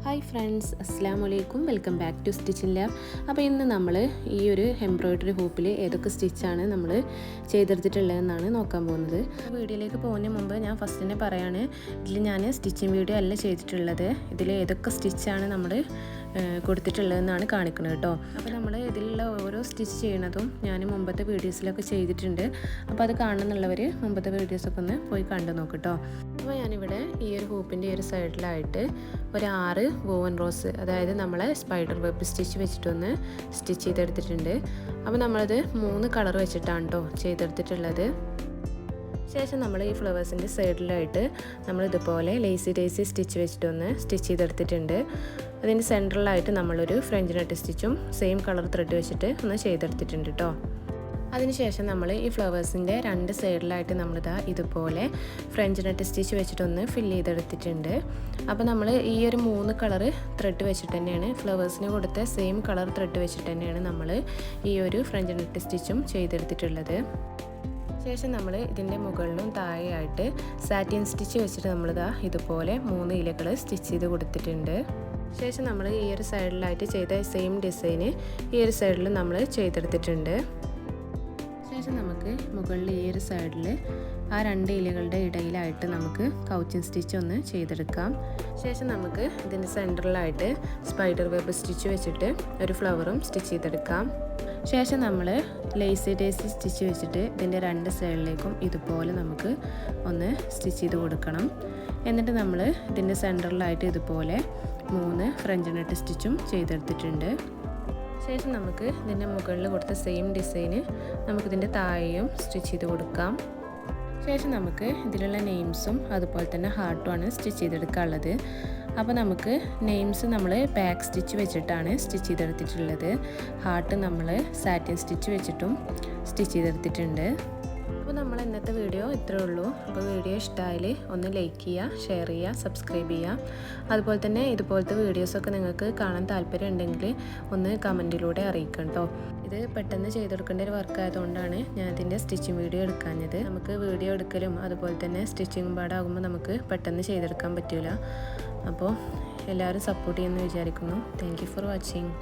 Hi friends, അസ്സലാമു അലൈക്കും. Welcome back to stitching lab. അപ്പോൾ ഇന്ന് നമ്മൾ ഈ ഒരു എംബ്രോയിഡറി ഹൂപ്പിൽ ഏതൊക്കെ സ്റ്റിച്ചാണ് നമ്മൾ ചെയ്തെടുത്തിട്ടുള്ളതെന്നാണ് നോക്കാൻ പോകുന്നത്. വീഡിയോയിലേക്ക് പോകുന്നതിന് മുമ്പ് ഞാൻ ഫസ്റ്റ് തന്നെ പറയാണ്, ഇതിൽ ഞാൻ സ്റ്റിച്ചിങ് വീഡിയോ അല്ല ചെയ്തിട്ടുള്ളത്. ഇതിൽ ഏതൊക്കെ സ്റ്റിച്ചാണ് നമ്മൾ കൊടുത്തിട്ടുള്ളതെന്നാണ് കാണിക്കുന്നത് കേട്ടോ. അപ്പോൾ നമ്മൾ ഇതിലുള്ള ഓരോ സ്റ്റിച്ച് ചെയ്യണതും ഞാൻ മുമ്പത്തെ വീഡിയോസിലൊക്കെ ചെയ്തിട്ടുണ്ട്. അപ്പോൾ അത് കാണുന്നുള്ളവർ മുമ്പത്തെ വീഡിയോസൊക്കെ ഒന്ന് പോയി കണ്ടു നോക്ക് കേട്ടോ. അപ്പോൾ ഞാനിവിടെ ഈ ഒരു ഹൂപ്പിൻ്റെ ഈ ഒരു സൈഡിലായിട്ട് ഒരു 6 വോവൻ റോസ്, അതായത് നമ്മളെ സ്പൈഡർ വെബ് സ്റ്റിച്ച് വെച്ചിട്ടൊന്ന് സ്റ്റിച്ച് ചെയ്തെടുത്തിട്ടുണ്ട്. അപ്പോൾ നമ്മളത് 3 കളർ വെച്ചിട്ടാണ് കേട്ടോ ചെയ്തെടുത്തിട്ടുള്ളത്. ശേഷം നമ്മൾ ഈ ഫ്ലവേഴ്സിൻ്റെ സൈഡിലായിട്ട് നമ്മൾ ഇതുപോലെ ലേസി ഡേസി സ്റ്റിച്ച് വെച്ചിട്ടൊന്ന് സ്റ്റിച്ച് ചെയ്തെടുത്തിട്ടുണ്ട്. അതിൻ്റെ സെൻട്രലായിട്ട് നമ്മളൊരു ഫ്രഞ്ച് നട്ട് സ്റ്റിച്ചും സെയിം കളർ ത്രെഡ് വെച്ചിട്ട് ഒന്ന് ചെയ്തെടുത്തിട്ടുണ്ട് കേട്ടോ. അതിനുശേഷം നമ്മൾ ഈ ഫ്ലവേഴ്സിൻ്റെ 2 സൈഡിലായിട്ട് നമ്മളിതാ ഇതുപോലെ ഫ്രഞ്ച് നട്ട് സ്റ്റിച്ച് വെച്ചിട്ടൊന്ന് ഫില്ല് ചെയ്തെടുത്തിട്ടുണ്ട്. അപ്പോൾ നമ്മൾ ഈ ഒരു 3 കളർ ത്രെഡ് വെച്ചിട്ട് തന്നെയാണ്, ഫ്ലവേഴ്സിന് കൊടുത്ത സെയിം കളർ ത്രെഡ് വെച്ചിട്ട് തന്നെയാണ് നമ്മൾ ഈ ഒരു ഫ്രഞ്ച് നട്ട് സ്റ്റിച്ചും ചെയ്തെടുത്തിട്ടുള്ളത്. ശേഷം നമ്മൾ ഇതിൻ്റെ മുകളിലും താഴെയായിട്ട് സാറ്റിൻ സ്റ്റിച്ച് വെച്ചിട്ട് നമ്മളിതാ ഇതുപോലെ 3 ഇലകൾ സ്റ്റിച്ച് ചെയ്ത് കൊടുത്തിട്ടുണ്ട്. ശേഷം നമ്മൾ ഈ ഒരു സൈഡിലായിട്ട് ചെയ്ത സെയിം ഡിസൈന് ഈ ഒരു സൈഡിൽ നമ്മൾ ചെയ്തെടുത്തിട്ടുണ്ട്. ശേഷം നമുക്ക് മുകളിൽ ഈ ഒരു സൈഡിൽ ആ 2 ഇലകളുടെ ഇടയിലായിട്ട് നമുക്ക് കൗച്ചിങ് സ്റ്റിച്ച് ഒന്ന് ചെയ്തെടുക്കാം. ശേഷം നമുക്ക് ഇതിൻ്റെ സെൻറ്ററിലായിട്ട് സ്പൈഡർ വെബ് സ്റ്റിച്ച് വെച്ചിട്ട് ഒരു ഫ്ലവറും സ്റ്റിച്ച് ചെയ്തെടുക്കാം. ശേഷം നമ്മൾ ലേസി ഡേസി സ്റ്റിച്ച് വെച്ചിട്ട് ഇതിൻ്റെ 2 സൈഡിലേക്കും ഇതുപോലെ നമുക്ക് ഒന്ന് സ്റ്റിച്ച് ചെയ്ത് കൊടുക്കണം. എന്നിട്ട് നമ്മൾ ഇതിൻ്റെ സെൻറ്ററിലായിട്ട് ഇതുപോലെ 3 ഫ്രഞ്ച് നട്ട് സ്റ്റിച്ചും ചെയ്തെടുത്തിട്ടുണ്ട്. ശേഷം നമുക്ക് ഇതിൻ്റെ മുകളിൽ കൊടുത്ത സെയിം ഡിസൈന് നമുക്കിതിൻ്റെ താഴെയും സ്റ്റിച്ച് ചെയ്ത് കൊടുക്കാം. ശേഷം നമുക്ക് ഇതിലുള്ള നെയിംസും അതുപോലെ തന്നെ ഹാർട്ടുമാണ് സ്റ്റിച്ച് ചെയ്തെടുക്കാനുള്ളത്. അപ്പോൾ നമുക്ക് നെയിംസ് നമ്മൾ ബാക്ക് സ്റ്റിച്ച് വെച്ചിട്ടാണ് സ്റ്റിച്ച് ചെയ്തെടുത്തിട്ടുള്ളത്. ഹാർട്ട് നമ്മൾ സാറ്റിൻ സ്റ്റിച്ച് വെച്ചിട്ടും സ്റ്റിച്ച് ചെയ്തെടുത്തിട്ടുണ്ട്. അപ്പോൾ നമ്മൾ ഇന്നത്തെ വീഡിയോ ഇത്രയേ ഉള്ളൂ. അപ്പോൾ വീഡിയോ ഇഷ്ടമായാൽ ഒന്ന് ലൈക്ക് ചെയ്യുക, ഷെയർ ചെയ്യുക, സബ്സ്ക്രൈബ് ചെയ്യുക. അതുപോലെ തന്നെ ഇതുപോലത്തെ വീഡിയോസൊക്കെ നിങ്ങൾക്ക് കാണാൻ താല്പര്യം ഉണ്ടെങ്കിൽ ഒന്ന് കമൻറ്റിലൂടെ അറിയിക്കണം കേട്ടോ. ഇത് പെട്ടെന്ന് ചെയ്തെടുക്കേണ്ട ഒരു വർക്ക് ആയതുകൊണ്ടാണ് ഞാൻ ഇതിൻ്റെ സ്റ്റിച്ചിങ് വീഡിയോ എടുക്കാഞ്ഞത്. നമുക്ക് വീഡിയോ എടുക്കലും അതുപോലെ തന്നെ സ്റ്റിച്ചിങ് പാടാകുമ്പോൾ നമുക്ക് പെട്ടെന്ന് ചെയ്തെടുക്കാൻ പറ്റില്ല. അപ്പോൾ എല്ലാവരും സപ്പോർട്ട് ചെയ്യുമെന്ന് വിചാരിക്കുന്നു. Thank you for watching.